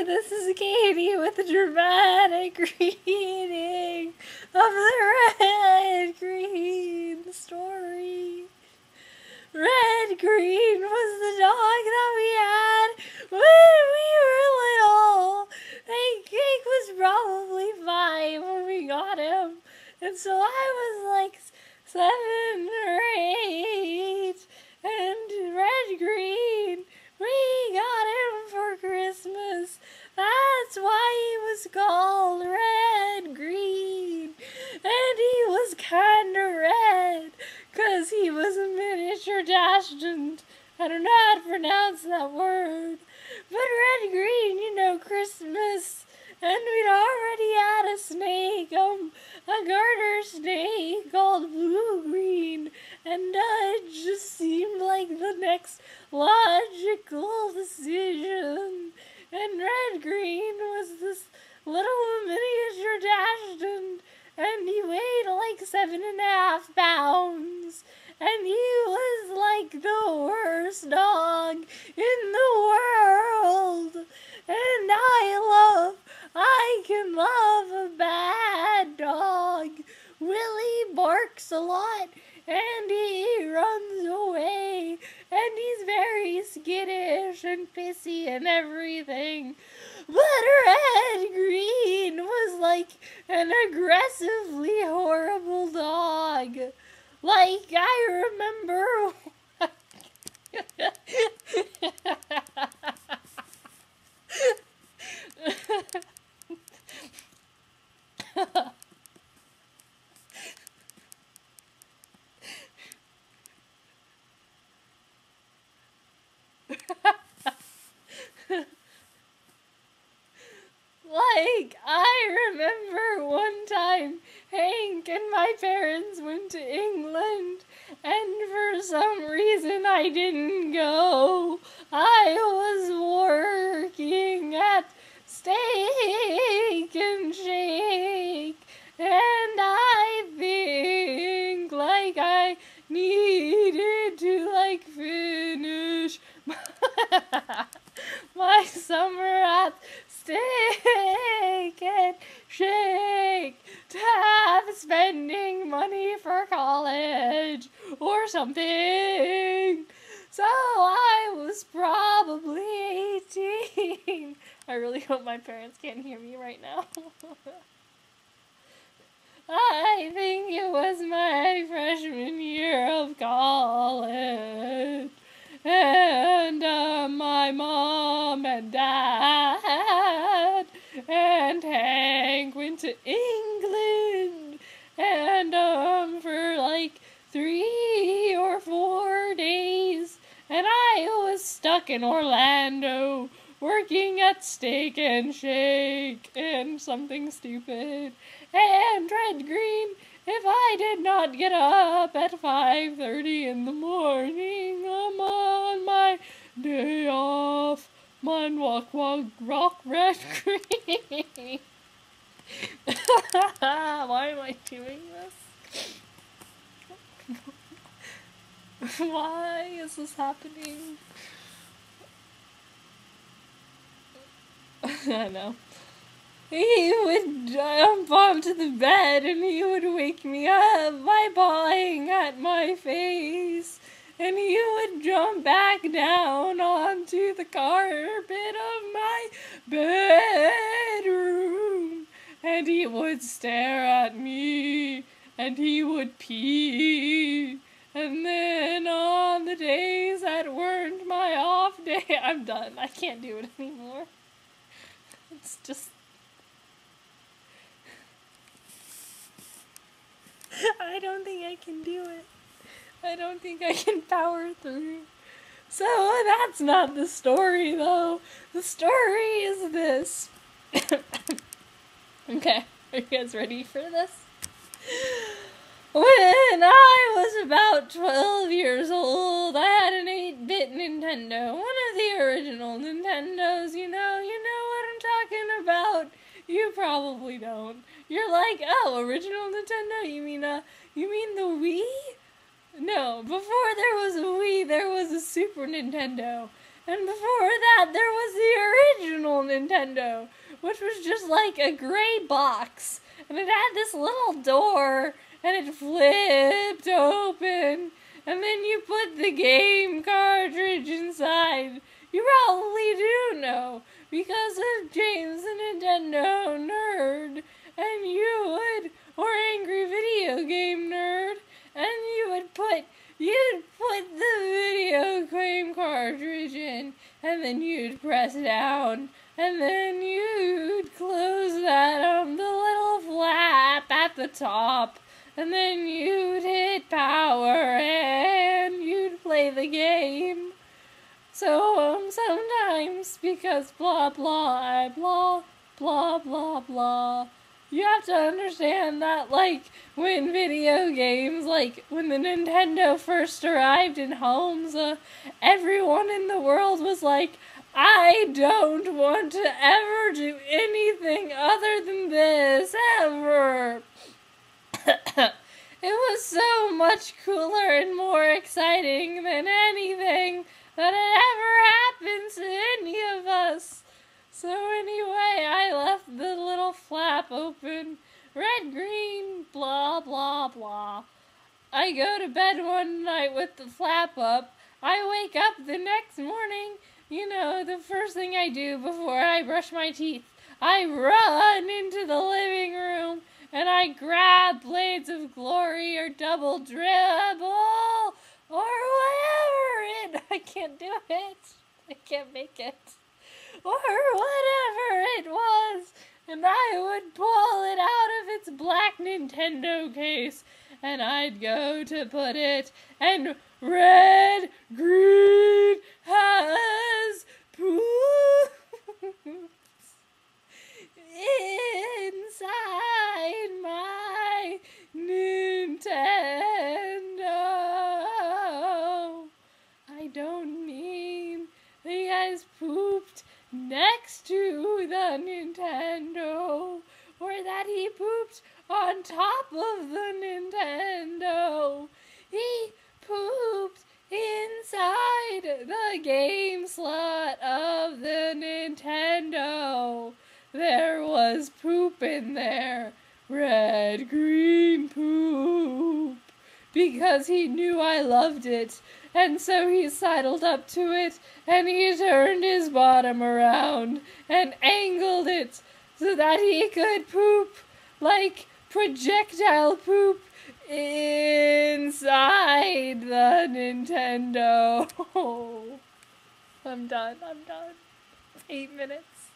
this is Katie with a dramatic reading of the Red Green story. Red Green was the dog that we had when we were little. Cake was probably 5 when we got him, and so I was like 7 or 8, and Red Green, we got him for Christmas. That's why he was called Red Green. And he was kinda red, 'cause he was a miniature Dachshund. I don't know how to pronounce that word. But Red Green, you know, Christmas. And we'd already had a snake, a garter snake called Blue Green. And it just seemed like the next logical decision. And Red Green was this little miniature Dachshund, and he weighed like 7.5 pounds. And he was like the worst dog in the world. And I can love a bad dog. Willie barks a lot, and he runs away, and he's very skittish and pissy and everything. But Red Green was like an aggressively horrible dog. Like, I remember I remember one time Hank and my parents went to England, and for some reason I didn't go. I was working at Steak and Shake, and I think like I needed to like finish my summer at Steak and Shake to have spending money for college or something. So I was probably 18. I really hope my parents can't hear me right now. I think it was my freshman year of college. And my mom and dad and Hank went to England, and for like 3 or 4 days, and I was stuck in Orlando working at Steak and Shake and something stupid. And Red Green, if I did not get up at 5:30 in the morning, I'm on my day off. Mine rock Red Green. Why am I doing this? Why is this happening? I know. He would jump onto the bed, and he would wake me up by pawing at my face, and he would jump back down onto the carpet of my bedroom, and he would stare at me, and he would pee, and then on the days that weren't my off day, I'm done. I can't do it anymore. It's just... I don't think I can do it. I don't think I can power through. So that's not the story, though. The story is this. Okay, are you guys ready for this? When I was about 12 years old, I had an 8-bit Nintendo. One of the original Nintendos, you know what I'm talking about. You probably don't. You're like, oh, original Nintendo? You mean the Wii? No, before there was a Wii, there was a Super Nintendo. And before that, there was the original Nintendo, which was just like a gray box, and it had this little door, and it flipped open, and then you put the game cartridge inside. You probably do know, because of James the Nintendo Nerd, and you would, or Angry Video Game Nerd, and you'd put the video game cartridge in, and then you'd press down, and then you'd close that on the little flap at the top, and then you'd hit power, and you'd play the game. So, sometimes, because blah blah blah blah blah blah, you have to understand that, like, when video games, like, when the Nintendo first arrived in homes, everyone in the world was like, I don't want to ever do anything other than this, ever. It was so much cooler and more exciting than anything that had ever happened to any of us. So anyway, I left the little flap open. Red, green, blah, blah, blah. I go to bed one night with the flap up. I wake up the next morning. You know, the first thing I do before I brush my teeth, I run into the living room and I grab Blades of Glory or Double Dribble or whatever I can't do it. I can't make it. Or whatever it was, and I would pull it out of its black Nintendo case, and I'd go to put it, and Red Green has pooped inside my Nintendo. I don't mean he has pooped next to the Nintendo, or that he pooped on top of the Nintendo. He pooped inside the game slot of the Nintendo. There was poop in there. Red, green poop. Because he knew I loved it. And so he sidled up to it, and he turned his bottom around, and angled it, so that he could poop, like projectile poop, inside the Nintendo. I'm done. 8 minutes.